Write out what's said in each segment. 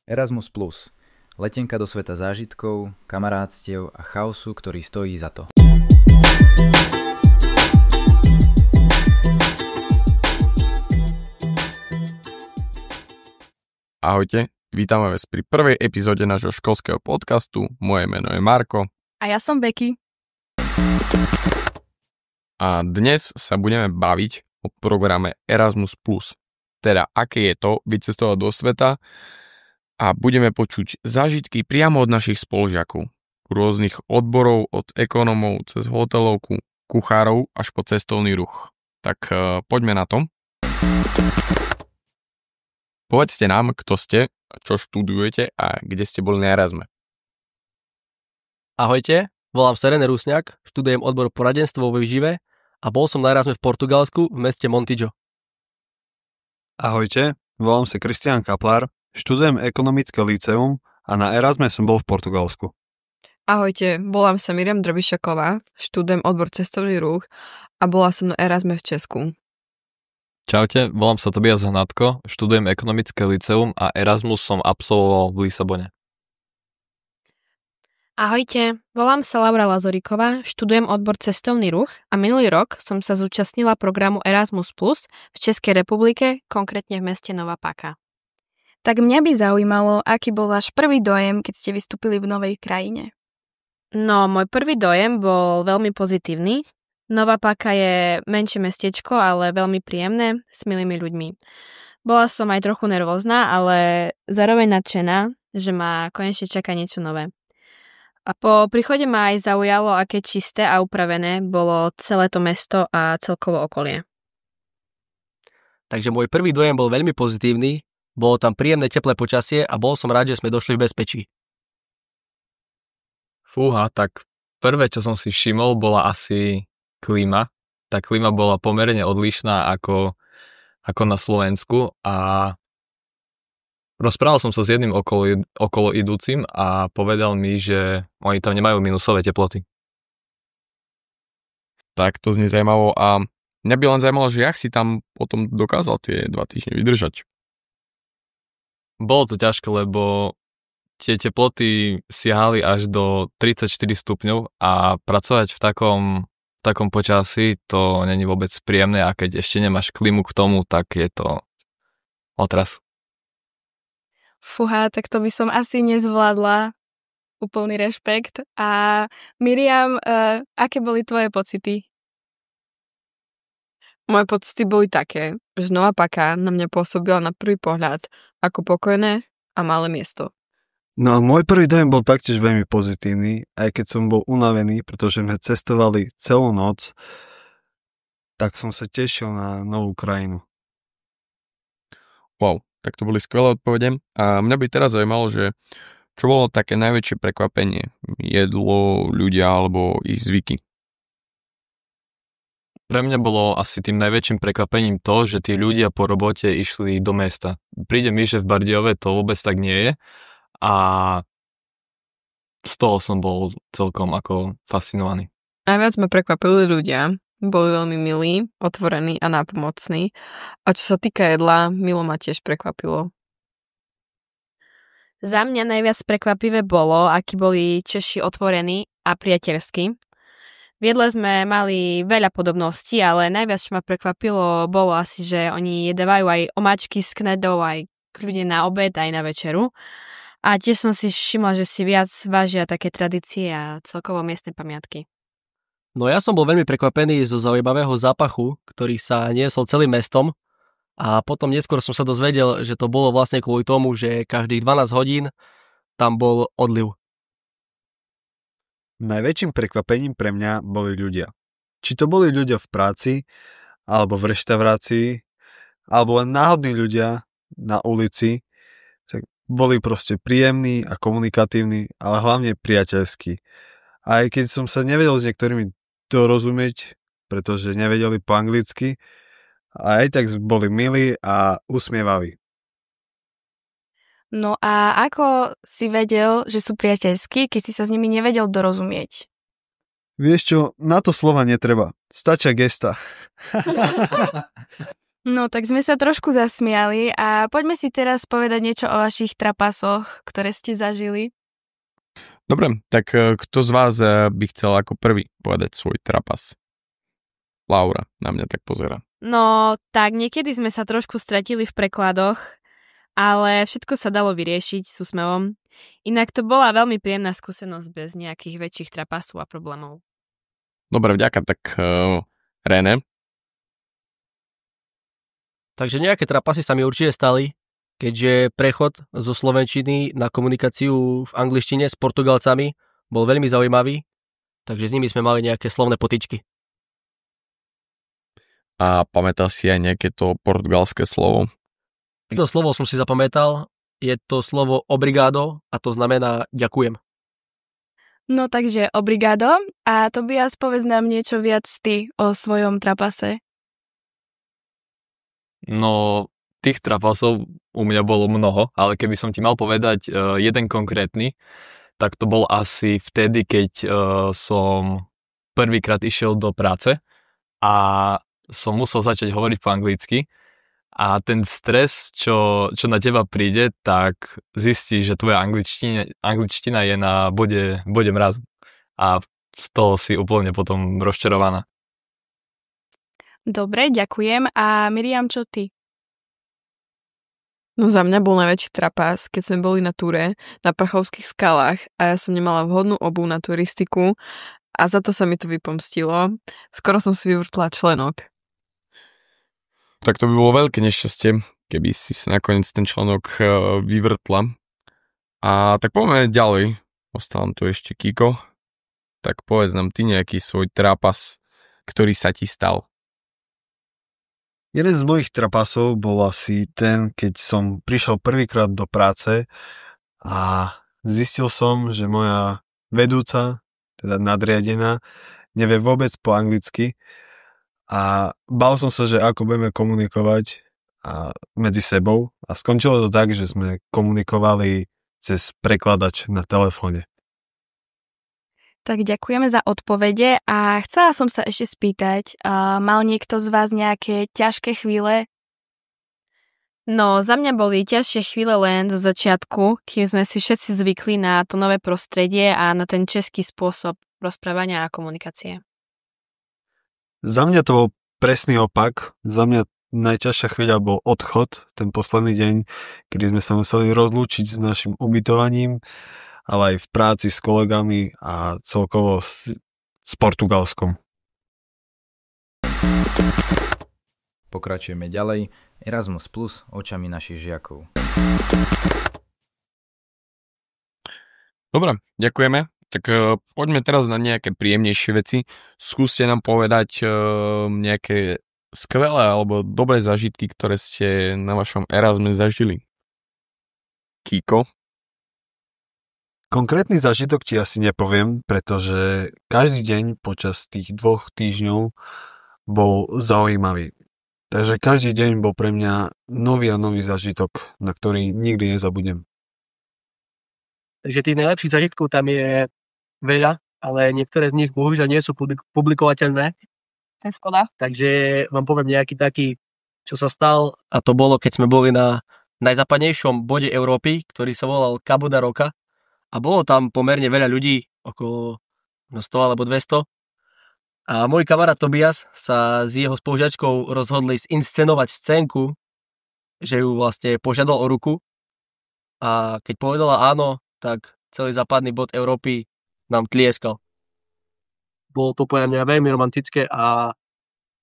Erasmus+. Letenka do sveta zážitkov, kamarátstiev a chaosu, ktorý stojí za to. Ahojte, vítame vás pri prvej epizóde nášho školského podcastu. Moje meno je Marko. A ja som Beky. A dnes sa budeme baviť o programe Erasmus+. Teda, aké je to vycestovať do sveta, a budeme počuť zážitky priamo od našich spolužiakov. Rôznych odborov, od ekonomov cez hotelovku, kuchárov až po cestovný ruch. Tak poďme na to. Povedzte nám, kto ste, čo študujete a kde ste boli na Erasme. Ahojte, volám sa René Rusňák, študujem odbor poradenstvo vo výžive a bol som na Erasme v Portugalsku v meste Montijo. Ahojte, volám sa Kristián Kaplár, študujem ekonomické líceum a na Erasme som bol v Portugalsku. Ahojte, volám sa Miriam Drbišaková, študujem odbor cestovný ruch a bola som na Erasme v Česku. Čaute, volám sa Tobias Hnatko, študujem ekonomické líceum a Erasmus som absolvoval v Lisabone. Ahojte, volám sa Laura Lazoríková, študujem odbor cestovný ruch a minulý rok som sa zúčastnila programu Erasmus Plus v Českej republike, konkrétne v meste Nová Paka. Tak mňa by zaujímalo, aký bol váš prvý dojem, keď ste vystúpili v novej krajine. No, môj prvý dojem bol veľmi pozitívny. Nová Paka je menšie mestečko, ale veľmi príjemné, s milými ľuďmi. Bola som aj trochu nervózna, ale zároveň nadšená, že ma konečne čaká niečo nové. A po príchode ma aj zaujalo, aké čisté a upravené bolo celé to mesto a celkovo okolie. Takže môj prvý dojem bol veľmi pozitívny, bolo tam príjemné teplé počasie a bol som rád, že sme došli v bezpečí. Fúha, tak prvé, čo som si všimol, bola asi klíma. Tá klíma bola pomerne odlišná ako na Slovensku a rozprával som sa s jedným okolo idúcim a povedal mi, že oni tam nemajú minusové teploty. Tak to znie zaujímavo a mňa by len zaujímalo, že jak si tam potom dokázal tie 2 týždne vydržať. Bolo to ťažké, lebo tie teploty siahali až do 34 stupňov a pracovať v takom počasí to není vôbec príjemné a keď ešte nemáš klimu k tomu, tak je to otras. Fúha, tak to by som asi nezvládla. Úplný rešpekt. A Miriam, aké boli tvoje pocity? Moje pocity boli také, že Nová Paka na mňa pôsobila na prvý pohľad ako pokojné a malé miesto. No a môj prvý dojem bol taktiež veľmi pozitívny, aj keď som bol unavený, pretože sme cestovali celú noc, tak som sa tešil na novú krajinu. Wow, tak to boli skvelé odpovede a mňa by teraz zaujímalo, že čo bolo také najväčšie prekvapenie? Jedlo, ľudia alebo ich zvyky? Pre mňa bolo asi tým najväčším prekvapením to, že tí ľudia po robote išli do mesta. Príde mi, že v Bardejove to vôbec tak nie je a z toho som bol celkom ako fascinovaný. Najviac ma prekvapili ľudia, boli veľmi milí, otvorení a nápomocní. A čo sa týka jedla, milo ma tiež prekvapilo. Za mňa najviac prekvapivé bolo, akí boli Češi otvorení a priateľskí. V jedle sme mali veľa podobností, ale najviac, čo ma prekvapilo, bolo asi, že oni jedávajú aj omáčky s knedou, aj kľudne na obed, aj na večeru. A tiež som si všimla, že si viac vážia také tradície a celkovo miestne pamiatky. No ja som bol veľmi prekvapený zo zaujímavého zápachu, ktorý sa niesol celým mestom a potom neskôr som sa dozvedel, že to bolo vlastne kvôli tomu, že každých 12 hodín tam bol odliv. Najväčším prekvapením pre mňa boli ľudia. Či to boli ľudia v práci, alebo v reštaurácii, alebo len náhodní ľudia na ulici, tak boli proste príjemní a komunikatívni, ale hlavne priateľskí. Aj keď som sa nevedel s niektorými dorozumieť, pretože nevedeli po anglicky, aj tak boli milí a usmievaví. No a ako si vedel, že sú priateľskí, keď si sa s nimi nevedel dorozumieť? Vieš čo, na to slova netreba. Stačia gesta. No tak sme sa trošku zasmiali a poďme si teraz povedať niečo o vašich trapasoch, ktoré ste zažili. Dobre, tak kto z vás by chcel ako prvý povedať svoj trapas? Laura na mňa tak pozerá. No, tak niekedy sme sa trošku stratili v prekladoch, ale všetko sa dalo vyriešiť s úsmevom. Inak to bola veľmi príjemná skúsenosť bez nejakých väčších trapasov a problémov. Dobre, vďaka, tak René. Takže nejaké trapasy sa mi určite stali, keďže prechod zo slovenčiny na komunikáciu v angličtine s Portugalcami bol veľmi zaujímavý, takže s nimi sme mali nejaké slovné potyčky. A pamätáš si aj nejaké to portugalské slovo? Jedno slovo som si zapamätal, je to slovo obrigado a to znamená ďakujem. No takže obrigado a Tobias, povedz nám niečo viac ty o svojom trapase. No, tých trapasov u mňa bolo mnoho, ale keby som ti mal povedať jeden konkrétny, tak to bol asi vtedy, keď som prvýkrát išiel do práce a som musel začať hovoriť po anglicky a ten stres, čo na teba príde, tak zistíš, že tvoja angličtina je na bode mrazu a z toho si úplne potom rozčarovaná. Dobre, ďakujem. A Miriam, čo ty? No za mňa bol najväčší trapas, keď sme boli na túre na Prachovských skalách a ja som nemala vhodnú obuv na turistiku a za to sa mi to vypomstilo. Skoro som si vyvrtla členok. Tak to by bolo veľké nešťastie, keby si sa nakoniec ten členok vyvrtla. A tak poďme ďalej. Ostal nám tu ešte Kiko. Tak povedz nám ty nejaký svoj trapas, ktorý sa ti stal. Jeden z mojich trapasov bol asi ten, keď som prišiel prvýkrát do práce a zistil som, že moja vedúca, teda nadriadená, nevie vôbec po anglicky a bál som sa, že ako budeme komunikovať medzi sebou a skončilo to tak, že sme komunikovali cez prekladač na telefóne. Tak ďakujeme za odpovede a chcela som sa ešte spýtať, mal niekto z vás nejaké ťažké chvíle? No, za mňa boli ťažšie chvíle len zo začiatku, kým sme si všetci zvykli na to nové prostredie a na ten český spôsob rozprávania a komunikácie. Za mňa to bol presný opak. Za mňa najťažšia chvíľa bol odchod, ten posledný deň, kedy sme sa museli rozlúčiť s našim ubytovaním, ale aj v práci s kolegami a celkovo s Portugalskom. Pokračujeme ďalej. Erasmus Plus očami našich žiakov. Dobre, ďakujeme. Tak poďme teraz na nejaké príjemnejšie veci. Skúste nám povedať nejaké skvelé alebo dobré zážitky, ktoré ste na vašom Erasme zažili. Kiko? Konkrétny zážitok ti asi nepoviem, pretože každý deň počas tých 2 týždňov bol zaujímavý. Takže každý deň bol pre mňa nový a nový zážitok, na ktorý nikdy nezabudnem. Takže tých najlepších zážitkov tam je veľa, ale niektoré z nich bohužiaľ nie sú publikovateľné. To je škoda. Takže vám poviem nejaký taký, čo sa stal. A to bolo, keď sme boli na najzápadnejšom bode Európy, ktorý sa volal Cabo da Roca. A bolo tam pomerne veľa ľudí, okolo 100 alebo 200. A môj kamarát Tobias sa s jeho spolužiačkou rozhodli zinscenovať scénku, že ju vlastne požiadal o ruku. A keď povedala áno, tak celý západný bod Európy nám tlieskal. Bolo to podľa mňa veľmi romantické a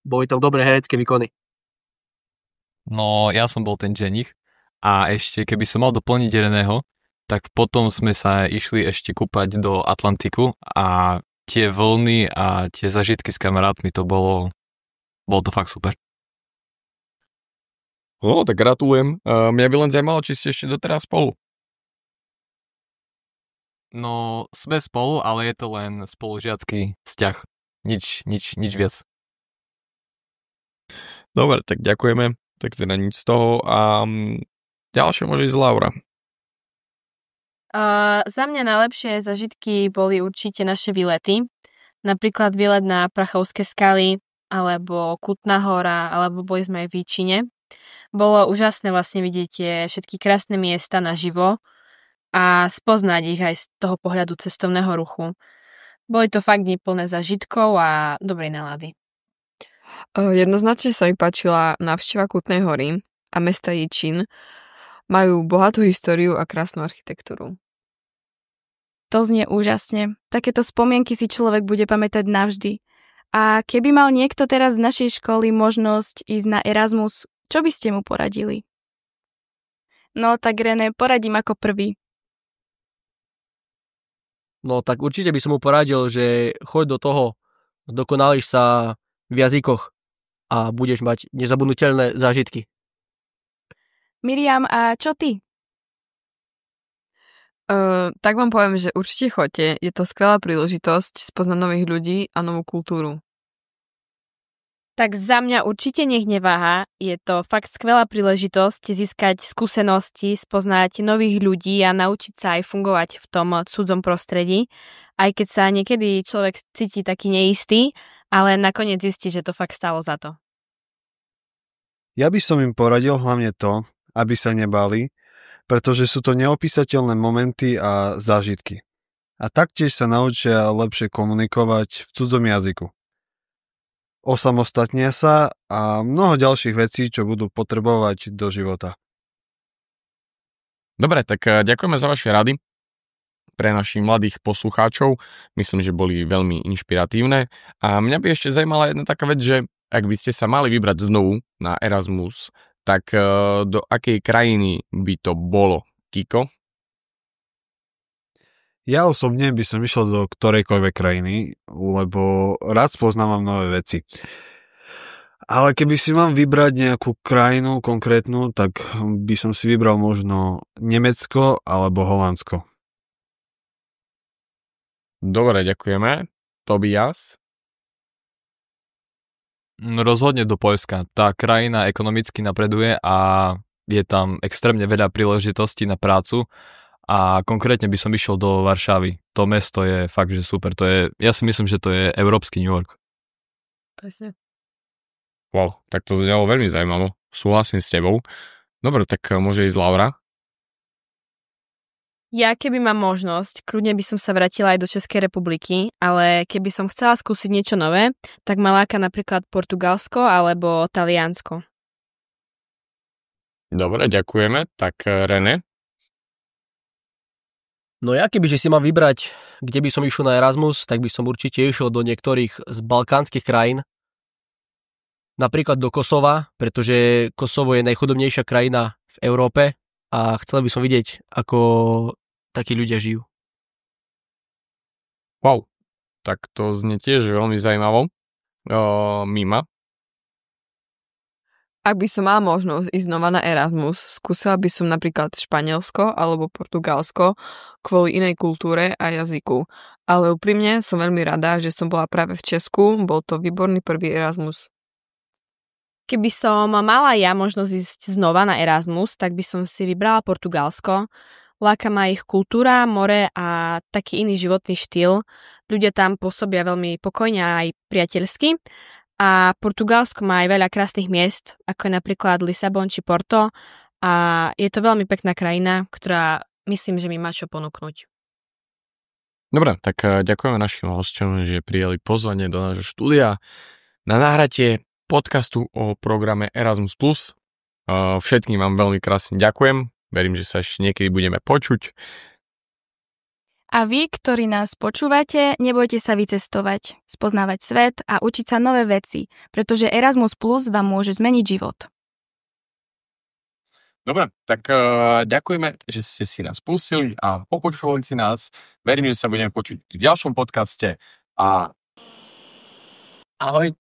boli tam dobré herecké výkony. No, ja som bol ten ženich a ešte keby som mal doplniť jedného, tak potom sme sa išli ešte kúpať do Atlantiku a tie vlny a tie zažitky s kamarátmi, to bolo to fakt super. No, tak gratulujem. Mňa by len zaujímalo, či ste ešte doteraz spolu. No, sme spolu, ale je to len spolužiacky vzťah. Nič viac. Dobre, tak ďakujeme. Tak teda nič z toho. A ďalšie môže ísť Laura. Za mňa najlepšie zažitky boli určite naše výlety. Napríklad výlet na Prachovské skaly alebo Kutná Hora, alebo boli sme aj v Jíčine. Bolo úžasné vlastne vidieť tie všetky krásne miesta naživo a spoznať ich aj z toho pohľadu cestovného ruchu. Boli to fakt dni plné zážitkov a dobrej nálady. Jednoznačne sa mi páčila návšteva Kutnej Hory a mesta Jíčin. Majú bohatú históriu a krásnu architektúru. To znie úžasne. Takéto spomienky si človek bude pamätať navždy. A keby mal niekto teraz z našej školy možnosť ísť na Erasmus, čo by ste mu poradili? No tak René, poradím ako prvý. No tak určite by som mu poradil, že choď do toho, zdokonalíš sa v jazykoch a budeš mať nezabudnutelné zážitky. Miriam, a čo ty? Tak vám poviem, že určite choďte. Je to skvelá príležitosť spoznať nových ľudí a novú kultúru. Tak za mňa určite nech neváha. Je to fakt skvelá príležitosť získať skúsenosti, spoznať nových ľudí a naučiť sa aj fungovať v tom cudzom prostredí. Aj keď sa niekedy človek cíti taký neistý, ale nakoniec zistí, že to fakt stálo za to. Ja by som im poradil hlavne to, aby sa nebali, pretože sú to neopísateľné momenty a zážitky. A taktiež sa naučia lepšie komunikovať v cudzom jazyku. Osamostatnia sa a mnoho ďalších vecí, čo budú potrebovať do života. Dobre, tak ďakujeme za vaše rady pre našich mladých poslucháčov. Myslím, že boli veľmi inšpiratívne. A mňa by ešte zaujímala jedna taká vec, že ak by ste sa mali vybrať znovu na Erasmus, tak do akej krajiny by to bolo, Kiko? Ja osobne by som išiel do ktorejkoľvek krajiny, lebo rád spoznávam nové veci. Ale keby si mám vybrať nejakú krajinu konkrétnu, tak by som si vybral možno Nemecko alebo Holandsko. Dobre, ďakujeme. Tobias? Rozhodne do Poľska. Tá krajina ekonomicky napreduje a je tam extrémne veľa príležitostí na prácu. A konkrétne by som išiel do Varšavy. To mesto je fakt, že super. Ja si myslím, že to je európsky New York. Presne. Wow, tak to znelo veľmi zaujímavo. Súhlasím s tebou. Dobre, tak môže ísť Laura. Ja keby mám možnosť, kľudne by som sa vrátila aj do Českej republiky, ale keby som chcela skúsiť niečo nové, tak ma láka napríklad Portugalsko alebo Taliansko. Dobre, ďakujeme. Tak René? No ja kebyže si mám vybrať, kde by som išiel na Erasmus, tak by som určite išiel do niektorých z balkánskych krajín. Napríklad do Kosova, pretože Kosovo je najchudobnejšia krajina v Európe a chcel by som vidieť, ako takí ľudia žijú. Wow, tak to znie tiež veľmi zaujímavo. Mima? Ak by som mala možnosť ísť znova na Erasmus, skúsila by som napríklad Španielsko alebo Portugalsko kvôli inej kultúre a jazyku. Ale úprimne som veľmi rada, že som bola práve v Česku, bol to výborný prvý Erasmus. Keby som mala ja možnosť ísť znova na Erasmus, tak by som si vybrala Portugalsko. Láka ma ich kultúra, more a taký iný životný štýl. Ľudia tam pôsobia veľmi pokojne a aj priateľsky. A Portugalsko má aj veľa krásnych miest, ako je napríklad Lisabon či Porto. A je to veľmi pekná krajina, ktorá myslím, že mi má čo ponúknuť. Dobre, tak ďakujeme našim hosťom, že prijali pozvanie do nášho štúdia na nahratie podcastu o programe Erasmus+. Všetkým vám veľmi krásne ďakujem. Verím, že sa ešte niekedy budeme počuť. A vy, ktorí nás počúvate, nebojte sa vycestovať, spoznávať svet a učiť sa nové veci, pretože Erasmus Plus vám môže zmeniť život. Dobre, tak ďakujeme, že ste si nás pustili a popočúvali si nás. Verím, že sa budeme počuť v ďalšom podcaste a ahoj.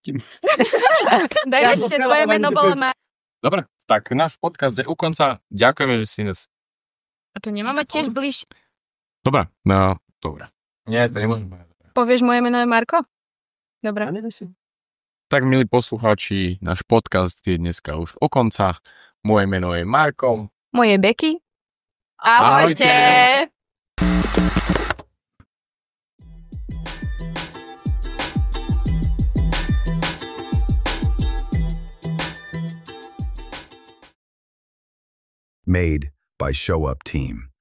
Daj ešte tvoje meno bolo ma. Dobre, tak náš podcast je u konca. Ďakujeme, že si nás... A to nemáme tiež bliž. Dobre, no, dobre. Nie, to nemôžeme. Povieš, moje meno je Marko? Dobre. Tak, milí poslucháči, náš podcast je dneska už u konca. Moje meno je Marko. Moje Beky. Ahojte! Made by Show Up Team.